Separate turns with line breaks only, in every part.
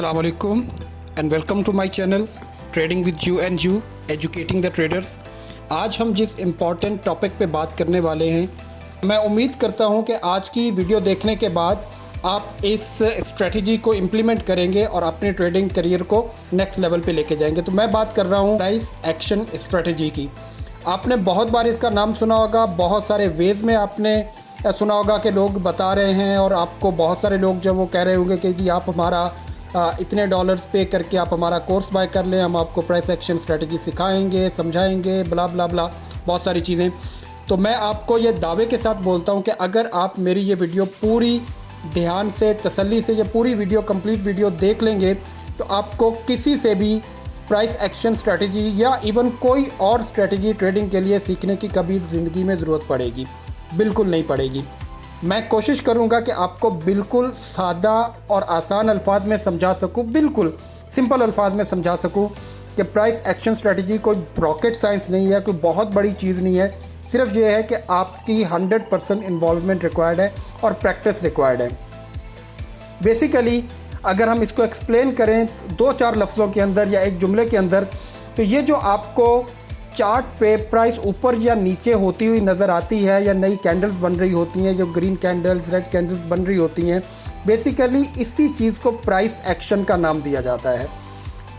अस्सलाम वालेकुम and welcome to my channel trading with you and you educating the traders. आज हम जिस इम्पॉर्टेंट टॉपिक पे बात करने वाले हैं, मैं उम्मीद करता हूं कि आज की वीडियो देखने के बाद आप इस स्ट्रेटजी को इम्प्लीमेंट करेंगे और अपने ट्रेडिंग करियर को नेक्स्ट लेवल पे लेके जाएंगे। तो मैं बात कर रहा हूं प्राइस एक्शन स्ट्रेटजी की। आपने बहुत बार इसका नाम सुना होगा, बहुत सारे वेज़ में आपने सुना होगा कि लोग बता रहे हैं और आपको बहुत सारे लोग जब वो कह रहे होंगे कि जी आप हमारा इतने डॉलर्स पे करके आप हमारा कोर्स बाय कर लें, हम आपको प्राइस एक्शन स्ट्रेटजी सिखाएंगे, समझाएंगे, ब्ला ब्ला ब्ला, बहुत सारी चीज़ें। तो मैं आपको ये दावे के साथ बोलता हूँ कि अगर आप मेरी ये वीडियो पूरी ध्यान से, तसल्ली से, ये पूरी वीडियो कंप्लीट वीडियो देख लेंगे तो आपको किसी से भी प्राइस एक्शन स्ट्रेटजी या इवन कोई और स्ट्रेटजी ट्रेडिंग के लिए सीखने की कभी ज़िंदगी में ज़रूरत पड़ेगी, बिल्कुल नहीं पड़ेगी। मैं कोशिश करूंगा कि आपको बिल्कुल सादा और आसान अल्फाज में समझा सकूं, बिल्कुल सिंपल अल्फाज में समझा सकूं कि प्राइस एक्शन स्ट्रेटजी कोई रॉकेट साइंस नहीं है, कोई बहुत बड़ी चीज़ नहीं है। सिर्फ ये है कि आपकी 100% इन्वॉल्वमेंट रिक्वायर्ड है और प्रैक्टिस रिक्वायर्ड है। बेसिकली अगर हम इसको एक्सप्लेन करें 2-4 लफ्ज़ों के अंदर या एक जुमले के अंदर, तो ये जो आपको चार्ट पे प्राइस ऊपर या नीचे होती हुई नज़र आती है या नई कैंडल्स बन रही होती हैं, जो ग्रीन कैंडल्स, रेड कैंडल्स बन रही होती हैं, बेसिकली इसी चीज़ को प्राइस एक्शन का नाम दिया जाता है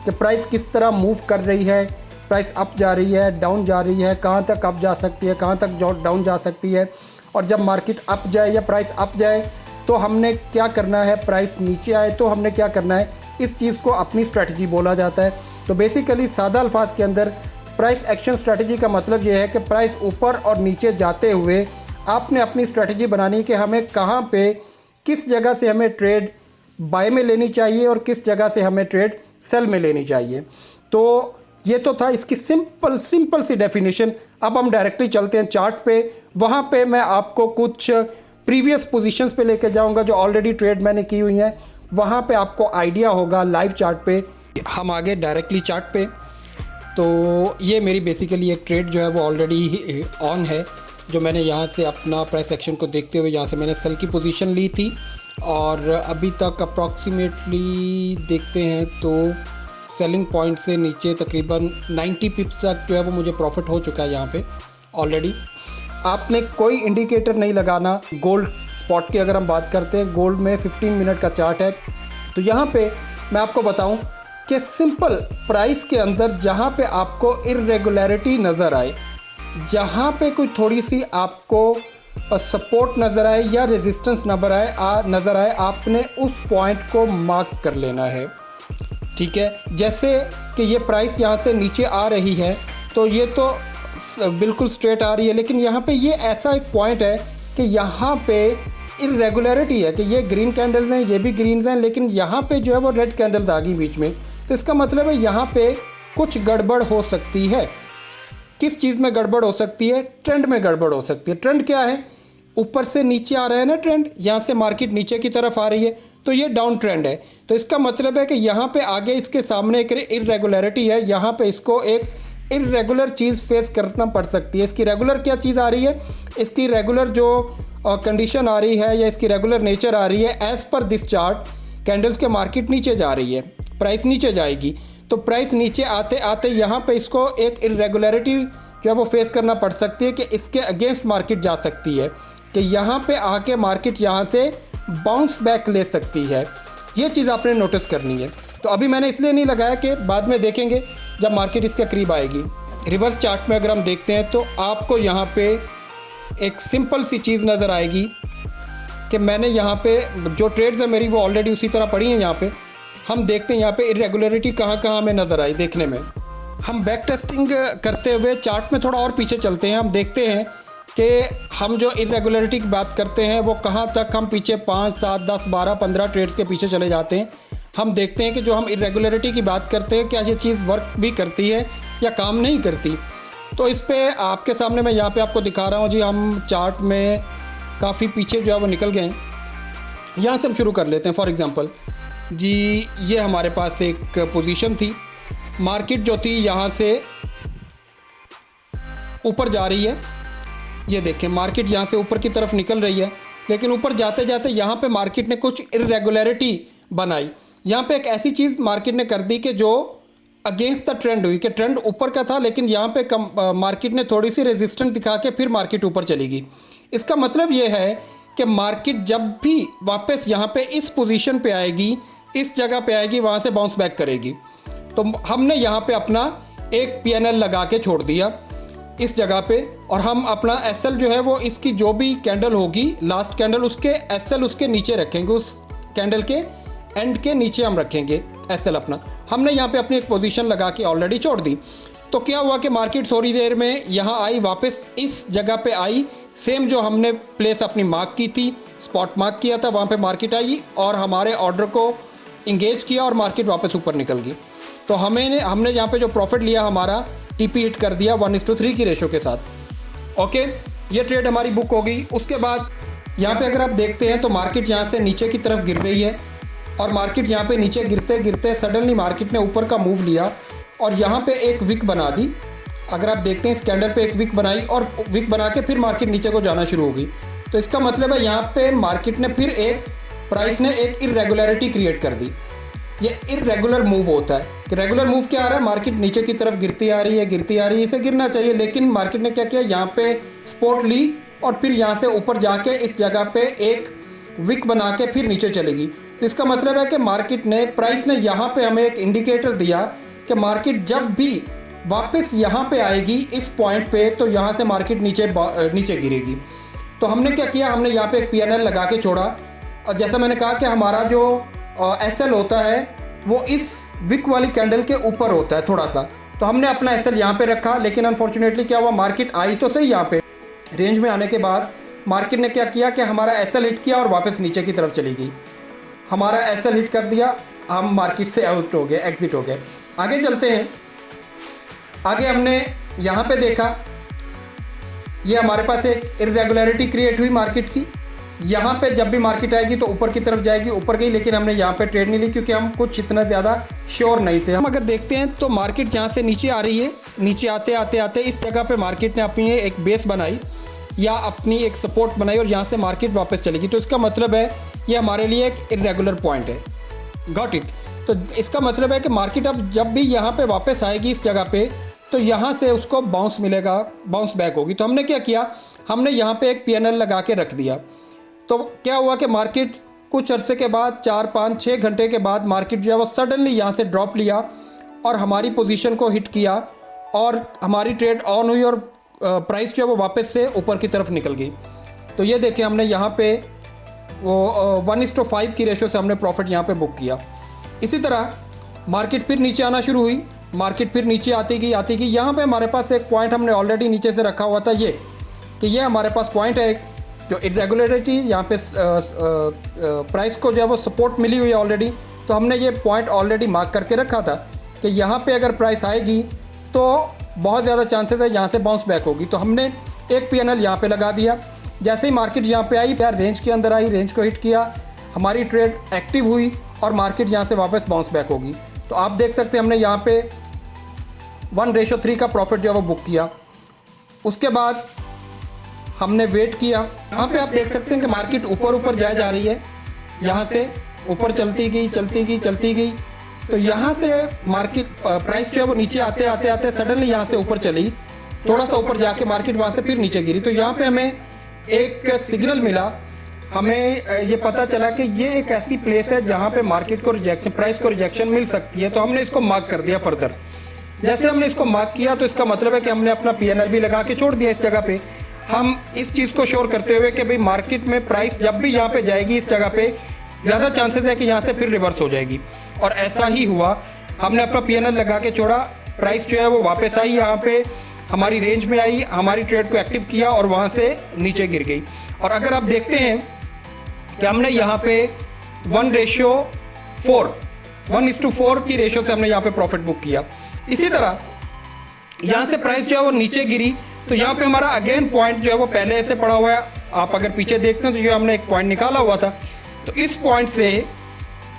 कि प्राइस किस तरह मूव कर रही है, प्राइस अप जा रही है, डाउन जा रही है, कहाँ तक अप जा सकती है, कहाँ तक डाउन जा सकती है। और जब मार्केट अप जाए या प्राइस अप जाए तो हमने क्या करना है, प्राइस नीचे आए तो हमने क्या करना है, इस चीज़ को अपनी स्ट्रैटेजी बोला जाता है। तो बेसिकली सादा अल्फाज के अंदर प्राइस एक्शन स्ट्रेटजी का मतलब ये है कि प्राइस ऊपर और नीचे जाते हुए आपने अपनी स्ट्रेटजी बनानी है कि हमें कहाँ पे, किस जगह से हमें ट्रेड बाय में लेनी चाहिए और किस जगह से हमें ट्रेड सेल में लेनी चाहिए। तो ये तो था इसकी सिंपल सी डेफिनेशन। अब हम डायरेक्टली चलते हैं चार्ट पे। वहाँ पे मैं आपको कुछ प्रीवियस पोजीशंस पे लेके जाऊँगा जो ऑलरेडी ट्रेड मैंने की हुई हैं, वहाँ पे आपको आइडिया होगा लाइव चार्ट पे। हम आगे डायरेक्टली चार्ट पे। तो ये मेरी बेसिकली एक ट्रेड जो है वो ऑलरेडी ऑन है, जो मैंने यहाँ से अपना प्राइस एक्शन को देखते हुए यहाँ से मैंने सेल की पोजीशन ली थी और अभी तक अप्रॉक्सीमेटली देखते हैं तो सेलिंग पॉइंट से नीचे तकरीबन 90 पिप्स तक जो है वो मुझे प्रॉफिट हो चुका है यहाँ पे ऑलरेडी। आपने कोई इंडिकेटर नहीं लगाना। गोल्ड स्पॉट की अगर हम बात करते हैं, गोल्ड में 15 मिनट का चार्ट है। तो यहाँ पे मैं आपको बताऊँ कि सिंपल प्राइस के अंदर जहाँ पे आपको इर्रेगुलरिटी नज़र आए, जहाँ पे कोई थोड़ी सी आपको सपोर्ट नज़र आए या रेजिस्टेंस नज़र आए, आपने उस पॉइंट को मार्क कर लेना है। ठीक है, जैसे कि ये प्राइस यहाँ से नीचे आ रही है तो ये तो बिल्कुल स्ट्रेट आ रही है, लेकिन यहाँ पे ये ऐसा एक पॉइंट है कि यहाँ पे इर्रेगुलरिटी है कि ये ग्रीन कैंडल्स हैं, ये भी ग्रीन हैं, लेकिन यहाँ पे जो है वो रेड कैंडल्स आ गई बीच में। तो इसका मतलब है यहाँ पे कुछ गड़बड़ हो सकती है। किस चीज़ में गड़बड़ हो सकती है? ट्रेंड में गड़बड़ हो सकती है। ट्रेंड क्या है? ऊपर से नीचे आ रहा है ना ट्रेंड, यहाँ से मार्केट नीचे की तरफ आ रही है तो ये डाउन ट्रेंड है। तो इसका मतलब है कि यहाँ पे आगे इसके सामने एक इर्रेगुलरिटी है, यहाँ पे इसको एक इर्रेगुलर चीज़ फेस करना पड़ सकती है। इसकी रेगुलर क्या चीज़ आ रही है? इसकी रेगुलर जो कंडीशन आ रही है या इसकी रेगुलर नेचर आ रही है, as per this chart candles के मार्केट नीचे जा रही है, प्राइस नीचे जाएगी। तो प्राइस नीचे आते आते यहाँ पे इसको एक इर्रेगुलरिटी जो है वो फेस करना पड़ सकती है कि इसके अगेंस्ट मार्केट जा सकती है, कि यहाँ पे आके मार्केट यहाँ से बाउंस बैक ले सकती है। ये चीज़ आपने नोटिस करनी है। तो अभी मैंने इसलिए नहीं लगाया कि बाद में देखेंगे जब मार्केट इसके करीब आएगी। रिवर्स चार्ट में अगर हम देखते हैं तो आपको यहाँ पे एक सिंपल सी चीज़ नज़र आएगी कि मैंने यहाँ पे जो ट्रेड्स है मेरी वो ऑलरेडी उसी तरह पड़ी हैं। यहाँ पे हम देखते हैं यहाँ पे इर्रेगुलरिटी कहाँ कहाँ हमें नज़र आई देखने में। हम बैक टेस्टिंग करते हुए चार्ट में थोड़ा और पीछे चलते हैं। हम देखते हैं कि हम जो इर्रेगुलरिटी की बात करते हैं वो कहाँ तक हम पीछे 5, 7, 10, 12, 15 ट्रेड्स के पीछे चले जाते हैं। हम देखते हैं कि जो हम इर्रेगुलरिटी की बात करते हैं क्या ये चीज़ वर्क भी करती है या काम नहीं करती। तो इस पे आपके सामने मैं यहाँ पे आपको दिखा रहा हूँ जी। हम चार्ट में काफ़ी पीछे जो है वो निकल गए हैं। यहाँ से हम शुरू कर लेते हैं। फॉर एग्ज़ाम्पल जी, ये हमारे पास एक पोजीशन थी, मार्केट जो थी यहाँ से ऊपर जा रही है। ये देखें, मार्केट यहाँ से ऊपर की तरफ निकल रही है, लेकिन ऊपर जाते जाते यहाँ पे मार्केट ने कुछ इर्रेगुलरिटी बनाई। यहाँ पे एक ऐसी चीज़ मार्केट ने कर दी कि जो अगेंस्ट द ट्रेंड हुई, कि ट्रेंड ऊपर का था लेकिन यहाँ पे मार्केट ने थोड़ी सी रेजिस्टेंस दिखा के फिर मार्केट ऊपर चलेगी। इसका मतलब ये है कि मार्केट जब भी वापस यहाँ पे इस पोजीशन पे आएगी, इस जगह पे आएगी, वहाँ से बाउंस बैक करेगी। तो हमने यहाँ पे अपना एक PNL लगा के छोड़ दिया इस जगह पे, और हम अपना SL जो है वो इसकी जो भी कैंडल होगी, लास्ट कैंडल, उसके SL उसके नीचे रखेंगे, उस कैंडल के एंड के नीचे हम रखेंगे SL अपना। हमने यहाँ पे अपनी एक पोजीशन लगा के ऑलरेडी छोड़ दी। तो क्या हुआ कि मार्केट थोड़ी देर में यहाँ आई, वापस इस जगह पे आई, सेम जो हमने प्लेस अपनी मार्क की थी, स्पॉट मार्क किया था, वहाँ पे मार्केट आई और हमारे ऑर्डर को इंगेज किया और मार्केट वापस ऊपर निकल गई। तो हमने यहाँ पे जो प्रॉफिट लिया हमारा TP हिट कर दिया 1:3 की रेशो के साथ। ओके, ये ट्रेड हमारी बुक हो गई। उसके बाद यहाँ पे अगर आप देखते हैं तो मार्केट यहाँ से नीचे की तरफ गिर रही है, और मार्केट यहाँ पे नीचे गिरते गिरते सडनली मार्केट ने ऊपर का मूव लिया और यहाँ पे एक विक बना दी। अगर आप देखते हैं इस कैंडल पे एक विक बनाई और विक बना के फिर मार्केट नीचे को जाना शुरू हो गई। तो इसका मतलब है यहाँ पे मार्केट ने फिर प्राइस ने एक इरेगुलरिटी क्रिएट कर दी। ये इरेगुलर मूव होता है कि रेगुलर मूव क्या आ रहा है, मार्केट नीचे की तरफ गिरती आ रही है, इसे गिरना चाहिए, लेकिन मार्केट ने क्या किया, यहाँ पे सपोर्ट ली और फिर यहाँ से ऊपर जाके इस जगह पे एक विक बना के फिर नीचे चलेगी। तो इसका मतलब है कि प्राइस ने यहाँ पे हमें एक इंडिकेटर दिया कि मार्केट जब भी वापस यहाँ पे आएगी इस पॉइंट पे, तो यहाँ से मार्केट नीचे गिरेगी। तो हमने क्या किया, हमने यहाँ पे एक PNL लगा के छोड़ा, और जैसा मैंने कहा कि हमारा जो SL होता है वो इस विक वाली कैंडल के ऊपर होता है थोड़ा सा। तो हमने अपना SL यहाँ पे रखा, लेकिन अनफॉर्चुनेटली क्या हुआ, मार्केट आई तो सही, यहाँ पे रेंज में आने के बाद मार्केट ने क्या किया कि हमारा SL हिट किया और वापस नीचे की तरफ चली गई। हमारा SL हिट कर दिया, हम मार्केट से आउट हो गए, एग्जिट हो गए। आगे चलते हैं। आगे हमने यहाँ पे देखा, ये हमारे पास एक इरेगुलरिटी क्रिएट हुई मार्केट की। यहाँ पे जब भी मार्केट आएगी तो ऊपर की तरफ जाएगी, ऊपर गई, लेकिन हमने यहाँ पे ट्रेड नहीं ली क्योंकि हम कुछ इतना ज़्यादा श्योर नहीं थे। हम अगर देखते हैं तो मार्केट यहाँ से नीचे आ रही है, नीचे आते आते आते इस जगह पे मार्केट ने अपनी एक बेस बनाई या अपनी एक सपोर्ट बनाई और यहाँ से मार्केट वापस चलेगी। तो इसका मतलब है ये हमारे लिए एक इरेगुलर पॉइंट है। Got it. तो इसका मतलब है कि मार्केट अब जब भी यहाँ पे वापस आएगी इस जगह पे, तो यहाँ से उसको बाउंस मिलेगा, बाउंस बैक होगी। तो हमने क्या किया, हमने यहाँ पे एक PNL लगा के रख दिया। तो क्या हुआ कि मार्केट कुछ अरसे के बाद 4, 5, 6 घंटे के बाद मार्केट जो है वो सडनली यहाँ से ड्रॉप लिया और हमारी पोजीशन को हिट किया और हमारी ट्रेड ऑन हुई और प्राइस जो है वो वापस से ऊपर की तरफ निकल गई। तो ये देखें, हमने यहाँ पे वो 1:5 की रेशो से हमने प्रॉफिट यहाँ पे बुक किया। इसी तरह मार्केट फिर नीचे आना शुरू हुई, मार्केट फिर नीचे आती गई। यहाँ पे हमारे पास एक पॉइंट हमने ऑलरेडी नीचे से रखा हुआ था, ये हमारे पास पॉइंट है एक जो इरेगुलरिटी, यहाँ पे प्राइस को जो है वो सपोर्ट मिली हुई है ऑलरेडी। तो हमने ये पॉइंट ऑलरेडी मार्क करके रखा था कि यहाँ पे अगर प्राइस आएगी तो बहुत ज़्यादा चांसेस है यहाँ से बाउंस बैक होगी। तो हमने एक PNL यहाँ पे लगा दिया। जैसे ही मार्केट यहाँ पे आई, यार रेंज के अंदर आई, रेंज को हिट किया, हमारी ट्रेड एक्टिव हुई और मार्केट यहाँ से वापस बाउंस बैक होगी। तो आप देख सकते हैं हमने यहाँ पे 1:3 का प्रॉफिट जो है वो बुक किया। उसके बाद हमने वेट किया। यहाँ पे आप देख सकते हैं कि मार्केट ऊपर जाए जा रही है, यहाँ से ऊपर चलती गई। तो यहाँ से मार्केट प्राइस जो है वो नीचे आते सडनली यहाँ से ऊपर चली, थोड़ा सा ऊपर जाके मार्केट वहाँ से फिर नीचे गिरी। तो यहाँ पे हमें एक सिग्नल मिला, हमें ये पता चला कि ये एक ऐसी प्लेस है जहाँ पे मार्केट को प्राइस को रिजेक्शन मिल सकती है। तो हमने इसको मार्क कर दिया फर्दर। जैसे हमने इसको मार्क किया तो इसका मतलब है कि हमने अपना PNL भी लगा के छोड़ दिया इस जगह पे। हम इस चीज़ को श्योर करते हुए कि भाई मार्केट में प्राइस जब भी यहाँ पे जाएगी इस जगह पे, ज़्यादा चांसेस है कि यहाँ से फिर रिवर्स हो जाएगी। और ऐसा ही हुआ, हमने अपना PNL लगा के छोड़ा, प्राइस जो है वो वापस आई, यहाँ पे हमारी रेंज में आई, हमारी ट्रेड को एक्टिव किया और वहाँ से नीचे गिर गई। और अगर आप देखते हैं कि हमने यहाँ पे 1:4 की रेशो से हमने यहाँ पे प्रॉफिट बुक किया। इसी तरह यहाँ से प्राइस जो है वो नीचे गिरी, तो यहाँ पे हमारा अगेन पॉइंट जो है वो पहले ऐसे पड़ा हुआ है। आप अगर पीछे देखते हैं तो ये हमने एक पॉइंट निकाला हुआ था। तो इस पॉइंट से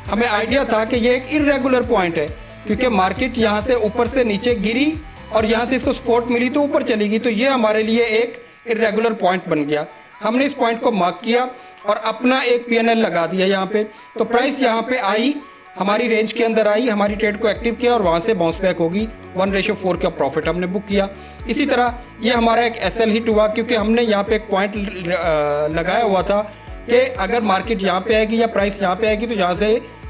हमें आइडिया था कि ये एक इरेगुलर पॉइंट है, क्योंकि मार्केट यहाँ से ऊपर से नीचे गिरी और यहाँ से इसको सपोर्ट मिली तो ऊपर चली गई। तो ये हमारे लिए एक इरेगुलर पॉइंट बन गया। हमने इस पॉइंट को मार्क किया और अपना एक PNL लगा दिया यहाँ पे। तो प्राइस यहाँ पे आई हमारी रेंज के अंदर आई, हमारी ट्रेड को एक्टिव किया और वहाँ से बाउंस बैक होगी। 1:4 का प्रॉफिट हमने बुक किया। इसी तरह ये हमारा एक एसएल हिट हुआ, क्योंकि हमने यहाँ पे एक पॉइंट लगाया हुआ था कि अगर मार्केट यहाँ पे आएगी या प्राइस यहाँ पे आएगी तो यहाँ से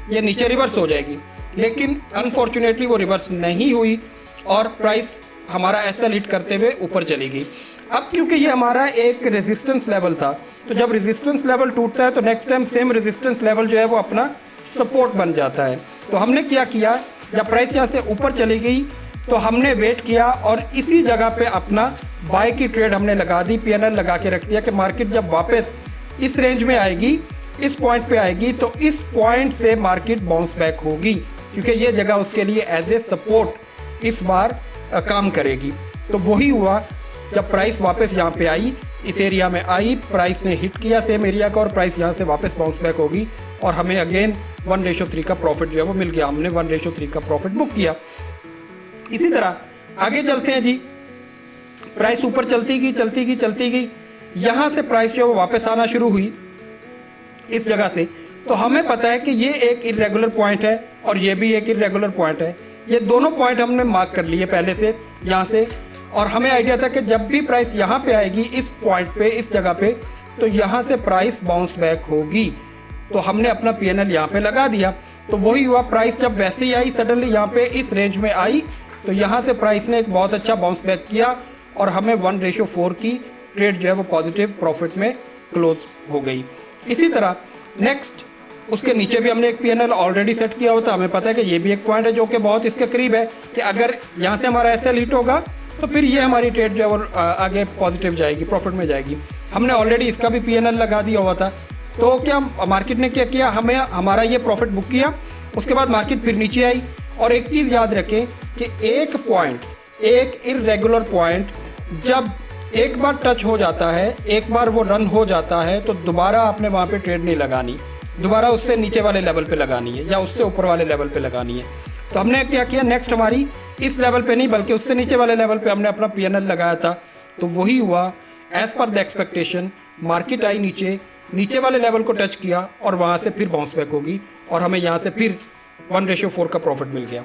ये नीचे रिवर्स हो जाएगी, लेकिन अनफॉर्चुनेटली वो रिवर्स नहीं हुई और प्राइस हमारा एसएल हिट करते हुए ऊपर चली गई। अब क्योंकि ये हमारा एक रेजिस्टेंस लेवल था, तो जब रेजिस्टेंस लेवल टूटता है तो next time same resistance level जो है वो अपना सपोर्ट बन जाता है। तो हमने क्या किया, जब प्राइस यहाँ से ऊपर चली गई तो हमने वेट किया और इसी जगह पे अपना बाय की ट्रेड हमने लगा दी, पीएनएल लगा के रख दिया कि मार्केट जब वापस इस रेंज में आएगी, इस पॉइंट पे आएगी, तो इस पॉइंट से मार्केट बाउंस बैक होगी, क्योंकि ये जगह उसके लिए एज ए सपोर्ट इस बार काम करेगी। तो वही हुआ, जब प्राइस वापस यहाँ पे आई, इस एरिया में आई, प्राइस ने हिट किया सेम एरिया का और प्राइस यहाँ से वापस बाउंस बैक होगी और हमें अगेन 1:3 का प्रॉफिट जो है वो मिल गया। हमने 1:3 का प्रॉफिट बुक किया। इसी तरह आगे चलते हैं जी। प्राइस ऊपर चलती गई, यहाँ से प्राइस जो है वो वापस आना शुरू हुई इस जगह से। तो हमें पता है कि ये एक इरेगुलर पॉइंट है और ये भी एक इरेगुलर पॉइंट है। ये दोनों पॉइंट हमने मार्क कर लिए पहले से यहाँ से, और हमें आइडिया था कि जब भी प्राइस यहाँ पे आएगी इस पॉइंट पे, इस जगह पे, तो यहाँ से प्राइस बाउंस बैक होगी। तो हमने अपना पीएनएल यहाँ पे लगा दिया। तो वही हुआ, प्राइस जब वैसे ही आई सडनली यहाँ पे इस रेंज में आई, तो यहाँ से प्राइस ने एक बहुत अच्छा बाउंस बैक किया और हमें 1:4 की ट्रेड जो है वो पॉजिटिव प्रॉफिट में क्लोज हो गई। इसी तरह नेक्स्ट उसके नीचे भी हमने एक पीएनएल ऑलरेडी सेट किया होता। हमें पता है कि ये भी एक पॉइंट है जो कि बहुत इसके करीब है कि अगर यहाँ से हमारा एसएल हिट होगा तो फिर ये हमारी ट्रेड जो है वो आगे पॉजिटिव जाएगी, प्रॉफिट में जाएगी। हमने ऑलरेडी इसका भी पीएनएल लगा दिया हुआ था। तो क्या मार्केट ने क्या किया, हमें हमारा ये प्रॉफिट बुक किया। उसके बाद मार्केट फिर नीचे आई। और एक चीज़ याद रखें कि एक पॉइंट, एक इरेगुलर पॉइंट जब एक बार टच हो जाता है, एक बार वो रन हो जाता है, तो दोबारा आपने वहाँ पे ट्रेड नहीं लगानी, दोबारा उससे नीचे वाले लेवल पे लगानी है या उससे ऊपर वाले लेवल पे लगानी है। तो हमने क्या किया, नेक्स्ट हमारी इस लेवल पे नहीं बल्कि उससे नीचे वाले लेवल पे हमने अपना पीएनएल लगाया था। तो वही हुआ, as per the expectation market I नीचे वाले लेवल को टच किया और वहाँ से फिर बाउंस बैक होगी और हमें यहाँ से फिर 1:4 का प्रॉफिट मिल गया।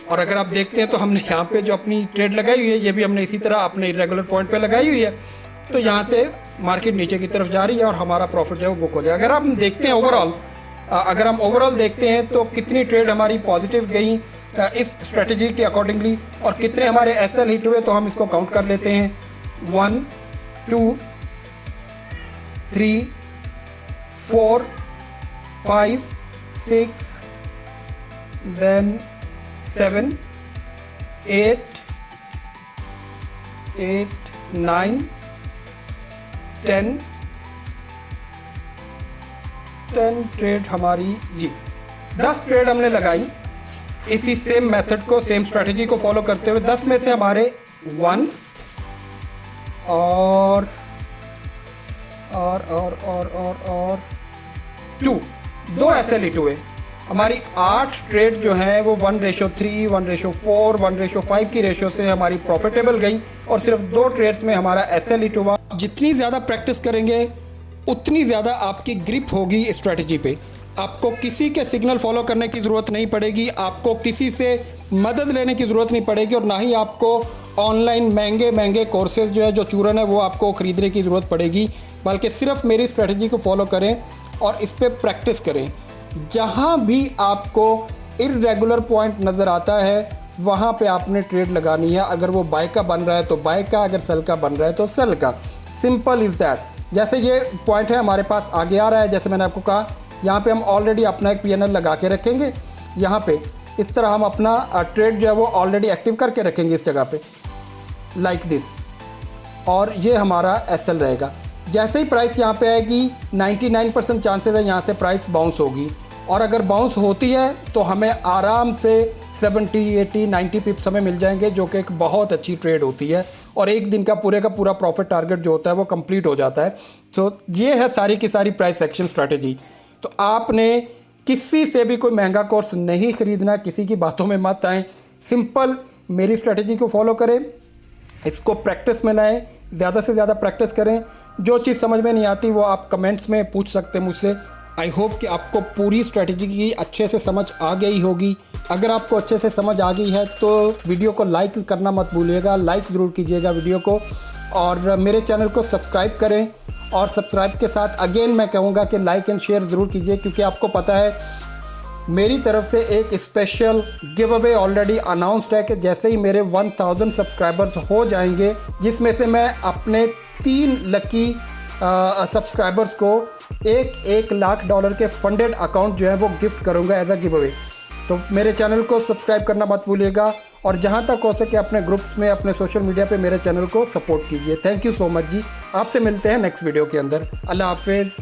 और अगर आप देखते हैं तो हमने यहाँ पे जो अपनी ट्रेड लगाई हुई है, ये भी हमने इसी तरह अपने इरेगुलर पॉइंट पे लगाई हुई है। तो यहाँ से मार्केट नीचे की तरफ जा रही है और हमारा प्रॉफिट जो है वो बुक हो जाएगा। अगर आप देखते हैं ओवरऑल, अगर हम ओवरऑल देखते हैं तो कितनी ट्रेड हमारी पॉजिटिव गई इस स्ट्रेटजी के अकॉर्डिंगली और कितने हमारे एसएल हिट हुए, तो हम इसको काउंट कर लेते हैं। 1 2 3 4 5 6 then 7 8 9 10 ट्रेड हमारी जी 10 ट्रेड हमने लगाई इसी सेम मेथड को, सेम स्ट्रेटजी को फॉलो करते हुए। 10 में से हमारे 1 और 2 एसएल हिट हुए। हमारी 8 ट्रेड जो है वो 1:3, 1:4, 1:5 की रेशो से हमारी प्रॉफिटेबल गई और सिर्फ 2 ट्रेड्स में हमारा एसएल हिट हुआ। जितनी ज़्यादा प्रैक्टिस करेंगे उतनी ज़्यादा आपकी ग्रिप होगी इस स्ट्रेटजी पे। आपको किसी के सिग्नल फॉलो करने की ज़रूरत नहीं पड़ेगी, आपको किसी से मदद लेने की ज़रूरत नहीं पड़ेगी और ना ही आपको ऑनलाइन महंगे कोर्सेज जो है, जो चूरन है, वो आपको ख़रीदने की ज़रूरत पड़ेगी। बल्कि सिर्फ मेरी स्ट्रेटजी को फॉलो करें और इस पर प्रैक्टिस करें। जहाँ भी आपको इर्रेगुलर पॉइंट नज़र आता है वहाँ पे आपने ट्रेड लगानी है। अगर वो बाय का बन रहा है तो बाय का, अगर सेल का बन रहा है तो सेल का। Simple is that. जैसे ये पॉइंट है हमारे पास आगे आ रहा है, जैसे मैंने आपको कहा, यहाँ पे हम ऑलरेडी अपना एक पीएनएल लगा के रखेंगे। यहाँ पे इस तरह हम अपना ट्रेड जो है वो ऑलरेडी एक्टिव करके रखेंगे इस जगह पे, लाइक दिस, और ये हमारा एसएल रहेगा। जैसे ही प्राइस यहाँ पे आएगी 99% चांसेस है यहाँ से प्राइस बाउंस होगी, और अगर बाउंस होती है तो हमें आराम से 70, 80, 90 पिप्स हमें मिल जाएंगे, जो कि एक बहुत अच्छी ट्रेड होती है और एक दिन का पूरा प्रॉफिट टारगेट जो होता है वो कंप्लीट हो जाता है। तो ये है सारी की सारी प्राइस एक्शन स्ट्रैटेजी। तो आपने किसी से भी कोई महंगा कोर्स नहीं ख़रीदना, किसी की बातों में मत आएँ, सिंपल मेरी स्ट्रैटेजी को फॉलो करें, इसको प्रैक्टिस में लाएं, ज़्यादा से ज़्यादा प्रैक्टिस करें। जो चीज़ समझ में नहीं आती वो आप कमेंट्स में पूछ सकते हैं मुझसे, आई होप कि आपको पूरी स्ट्रेटजी की अच्छे से समझ आ गई होगी। अगर आपको अच्छे से समझ आ गई है तो वीडियो को लाइक करना मत भूलिएगा, लाइक ज़रूर कीजिएगा वीडियो को, और मेरे चैनल को सब्सक्राइब करें। और सब्सक्राइब के साथ अगेन मैं कहूँगा कि लाइक एंड शेयर ज़रूर कीजिए, क्योंकि आपको पता है मेरी तरफ से एक special give away already announced है कि जैसे ही मेरे 1000 सब्सक्राइबर्स हो जाएंगे, जिसमें से मैं अपने 3 लकी सब्सक्राइबर्स को $1 लाख के फंडेड अकाउंट जो है वो गिफ्ट करूंगा एज अ गिव अवे। तो मेरे चैनल को सब्सक्राइब करना मत भूलिएगा, और जहां तक हो सके अपने ग्रुप्स में, अपने सोशल मीडिया पे मेरे चैनल को सपोर्ट कीजिए। थैंक यू सो मच जी। आपसे मिलते हैं नेक्स्ट वीडियो के अंदर। अल्लाह हाफिज़।